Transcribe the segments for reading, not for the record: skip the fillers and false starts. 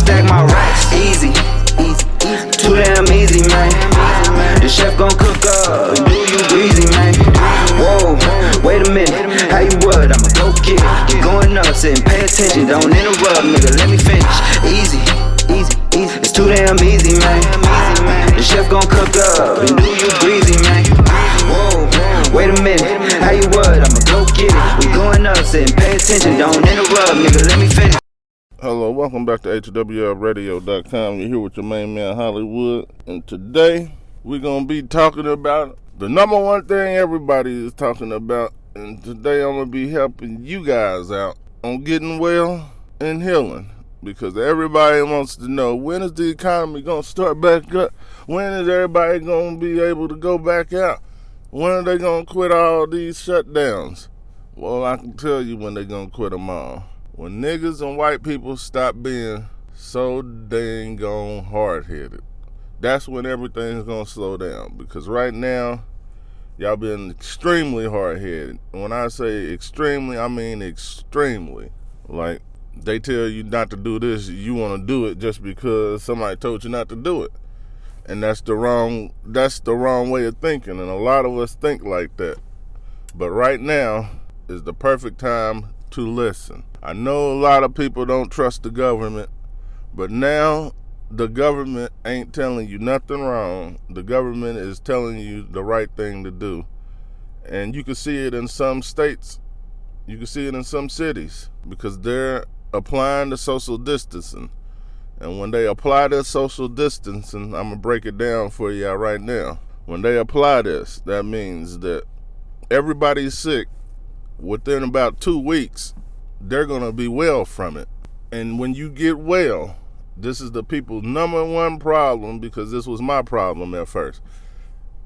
stack my racks. Easy, too damn easy, man. The chef gon' cook up, do you greasy, man? Whoa, wait a minute, how you what? I'ma go get it. You going up, sitting, pay attention, don't interrupt, nigga, let me finish. Easy, it's too damn easy, man. The chef gon' cook up, and do you greasy, man? Whoa, wait a minute, how you what? I'ma go get it. We going up, sitting, pay attention, don't interrupt, nigga, let me finish. Hello, welcome back to HWLRADIO.COM. You're here with your main man Hollywood, and today we're gonna be talking about the number one thing everybody is talking about, and today I'm gonna be helping you guys out on getting well and healing, because everybody wants to know, when is the economy gonna start back up? When is everybody gonna be able to go back out? When are they gonna quit all these shutdowns? Well, I can tell you when they're gonna quit them all. When niggas and white people stop being so dang on hard-headed, that's when everything's gonna slow down. Because right now, y'all been extremely hard-headed. When I say extremely, I mean extremely. Like, they tell you not to do this, you wanna do it just because somebody told you not to do it. And that's the wrong way of thinking, and a lot of us think like that. But right now is the perfect time to listen. I know a lot of people don't trust the government, but now the government ain't telling you nothing wrong. The government is telling you the right thing to do. And you can see it in some states. You can see it in some cities, because they're applying the social distancing. And when they apply this social distancing, I'm going to break it down for y'all right now. When they apply this, that means that everybody's sick. Within about 2 weeks, they're going to be well from it. And when you get well, this is the people's number one problem, because this was my problem at first.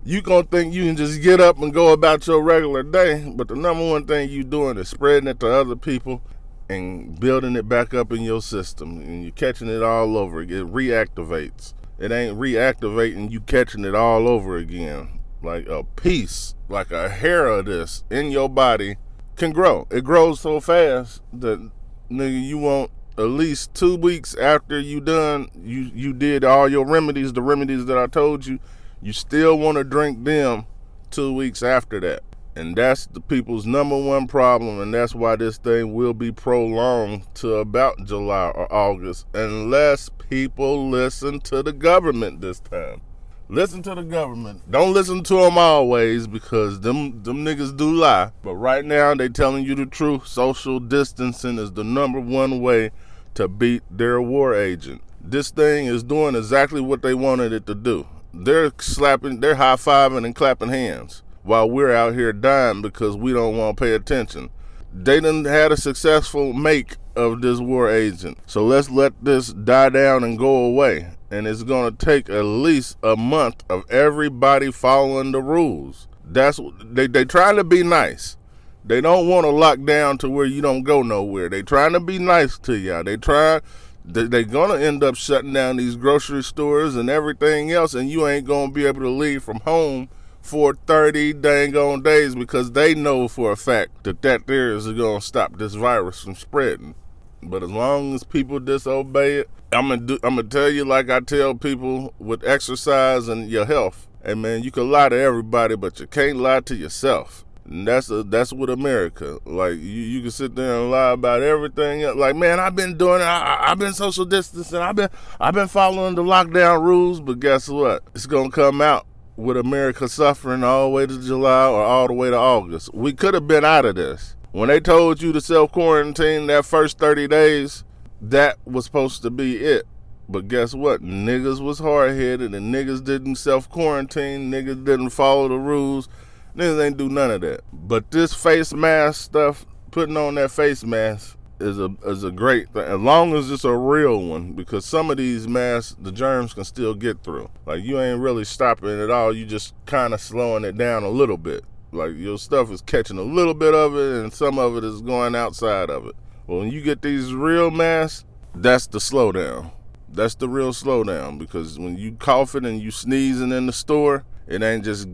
You going to think you can just get up and go about your regular day, but the number one thing you doing is spreading it to other people and building it back up in your system. And you're catching it all over. It reactivates. It ain't reactivating, you catching it all over again. Like a piece, like a hair of this in your body can grow. It grows so fast that, nigga, you want at least 2 weeks after you done, you did all your remedies, the remedies that I told you, you still want to drink them 2 weeks after that. And that's the people's number one problem, and that's why this thing will be prolonged to about July or August, unless people listen to the government this time. Listen to the government. Don't listen to them always, because them niggas do lie. But right now, they telling you the truth. Social distancing is the number one way to beat their war agent. This thing is doing exactly what they wanted it to do. They're high-fiving and clapping hands while we're out here dying because we don't want to pay attention. They done had a successful make of this war agent. So let's let this die down and go away. And it's going to take at least a month of everybody following the rules. That's they trying to be nice. They don't want to lock down to where you don't go nowhere. They trying to be nice to y'all. They're going to end up shutting down these grocery stores and everything else, and you ain't going to be able to leave from home for 30 dang on days, because they know for a fact that there is going to stop this virus from spreading. But as long as people disobey it, I'm gonna tell you like I tell people with exercise and your health. Hey man, you can lie to everybody, but you can't lie to yourself. And that's with America. Like you can sit there and lie about everything else. Like, man, I've been doing it. I've been social distancing. I've been following the lockdown rules. But guess what? It's gonna come out with America suffering all the way to July or all the way to August. We could have been out of this. When they told you to self-quarantine that first 30 days, that was supposed to be it. But guess what? Niggas was hard-headed, and niggas didn't self-quarantine. Niggas didn't follow the rules. Niggas ain't do none of that. But this face mask stuff, putting on that face mask, is a great thing, as long as it's a real one, because some of these masks, the germs can still get through. Like, you ain't really stopping it at all. You just kind of slowing it down a little bit. Like, your stuff is catching a little bit of it, and some of it is going outside of it. Well, when you get these real masks, that's the slowdown. That's the real slowdown, because when you coughing and you sneezing in the store, it ain't just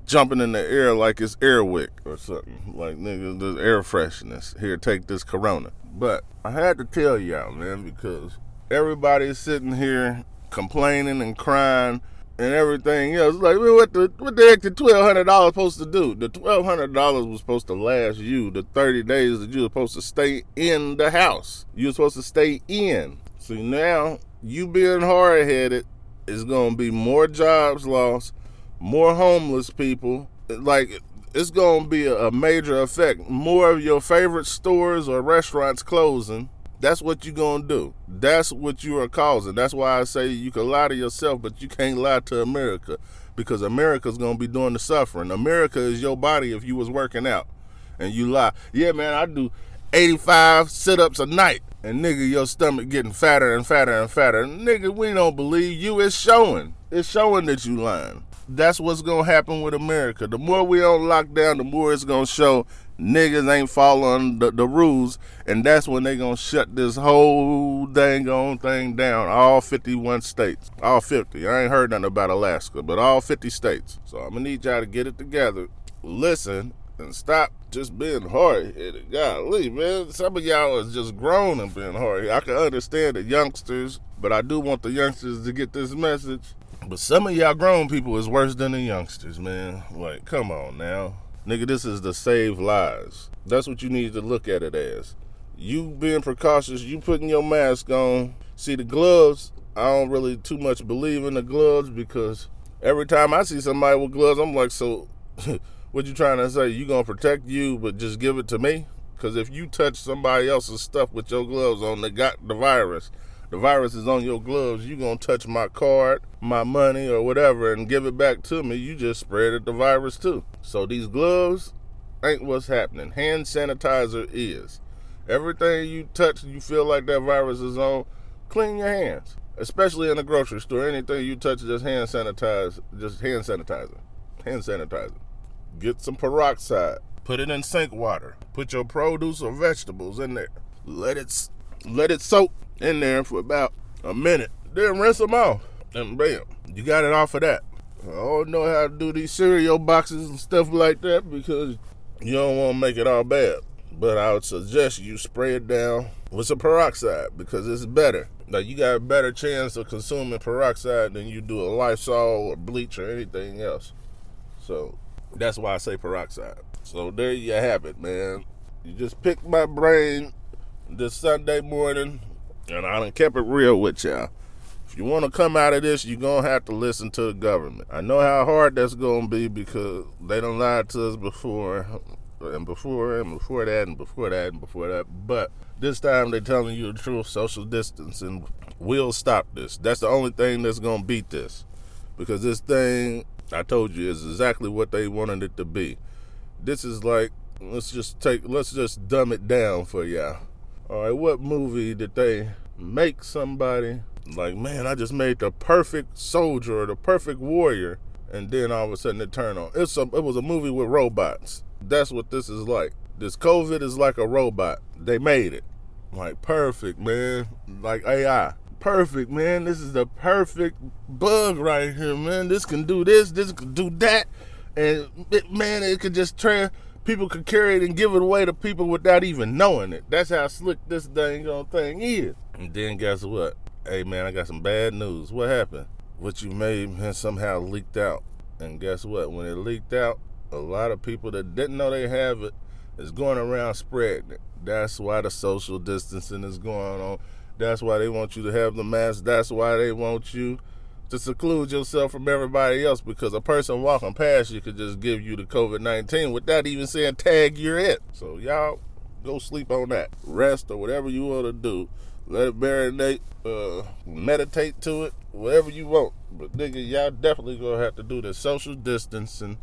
jumping in the air like it's Airwick or something. Like, nigga, there's air freshness. Here, take this Corona. But I had to tell y'all, man, because everybody's sitting here complaining and crying and everything else. Like, what the heck did $1,200 supposed to do? The $1,200 was supposed to last you the 30 days that you were supposed to stay in the house. You were supposed to stay in. See, now, you being hard-headed is going to be more jobs lost, more homeless people. Like, it's going to be a major effect. More of your favorite stores or restaurants closing. That's what you're going to do. That's what you are causing. That's why I say you can lie to yourself, but you can't lie to America, because America's going to be doing the suffering. America is your body if you was working out and you lie. Yeah, man, I do 85 sit-ups a night. And nigga, your stomach getting fatter and fatter and fatter. Nigga, we don't believe you. It's showing. It's showing that you lying. That's what's going to happen with America. The more we on lockdown, the more it's going to show niggas ain't following the rules. And that's when they going to shut this whole dang on thing down. All 51 states. All 50. I ain't heard nothing about Alaska, but all 50 states. So I'm going to need y'all to get it together. Listen and stop just being hard-headed. Golly, man. Some of y'all is just grown and being hard-headed. I can understand the youngsters, but I do want the youngsters to get this message. But some of y'all grown people is worse than the youngsters, man. Like, come on now. Nigga, this is to save lives. That's what you need to look at it as. You being precautious, you putting your mask on. See, the gloves, I don't really too much believe in the gloves, because every time I see somebody with gloves, I'm like, so what you trying to say? You gonna protect you, but just give it to me? Because if you touch somebody else's stuff with your gloves on, they got the virus is on your gloves, you gonna touch my card, my money, or whatever, and give it back to me, you just spread the virus too. So these gloves ain't what's happening. Hand sanitizer is. Everything you touch, you feel like that virus is on, clean your hands. Especially in the grocery store. Anything you touch, just hand sanitizer. Just hand sanitizer. Hand sanitizer. Get some peroxide. Put it in sink water. Put your produce or vegetables in there. Let it soak in there for about a minute. Then rinse them off. And bam, you got it off of that. I don't know how to do these cereal boxes and stuff like that, because you don't want to make it all bad. But I would suggest you spray it down with some peroxide, because it's better. Like, you got a better chance of consuming peroxide than you do a Lysol or bleach or anything else. So that's why I say peroxide. So there you have it, man. You just picked my brain this Sunday morning, and I done kept it real with y'all. If you want to come out of this, you're going to have to listen to the government. I know how hard that's going to be, because they done lied to us before, and before, and before that, and before that, and before that. But this time they're telling you the truth. Social distancing will stop this. That's the only thing that's going to beat this. Because this thing, I told you, is exactly what they wanted it to be. This is like, let's just dumb it down for y'all. All right, what movie did they make somebody like, man, I just made the perfect soldier or the perfect warrior, and then all of a sudden it turned on? It was a movie with robots. That's what this is like. This COVID is like a robot. They made it. Like, perfect, man. Like AI. Perfect, man. This is the perfect bug right here, man. This can do this can do that. And, it could just people could carry it and give it away to people without even knowing it. That's how slick this dang on thing is. And then guess what? Hey, man, I got some bad news. What happened? What you made, man, somehow leaked out. And guess what? When it leaked out, a lot of people that didn't know they have it is going around spreading it. That's why the social distancing is going on. That's why they want you to have the mask. That's why they want you to seclude yourself from everybody else, because a person walking past you could just give you the COVID-19 without even saying tag you're it. So y'all go sleep on that. Rest or whatever you want to do. Let it marinate, meditate to it, whatever you want. But nigga, y'all definitely gonna have to do the social distancing,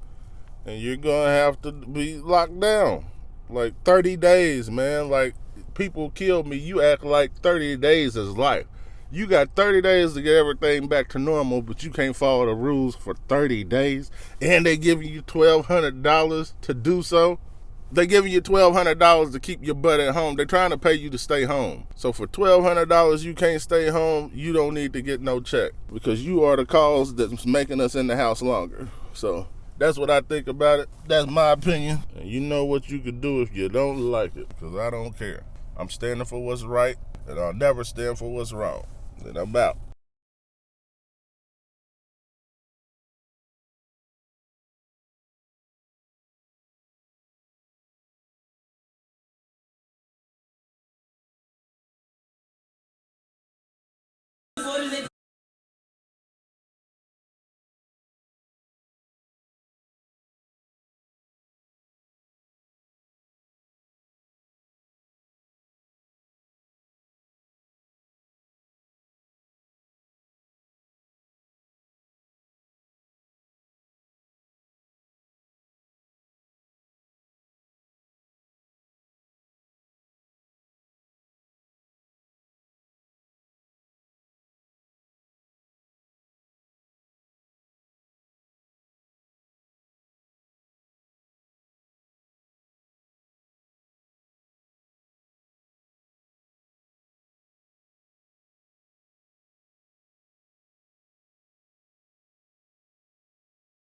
and you're gonna have to be locked down. Like 30 days, man. Like, people kill me. You act like 30 days is life. You got 30 days to get everything back to normal, but you can't follow the rules for 30 days. And they giving you $1,200 to do so. They giving you $1,200 to keep your butt at home. They're trying to pay you to stay home. So for $1,200, you can't stay home. You don't need to get no check, because you are the cause that's making us in the house longer. So that's what I think about it. That's my opinion. And you know what you could do if you don't like it, because I don't care. I'm standing for what's right, and I'll never stand for what's wrong. And I'm out.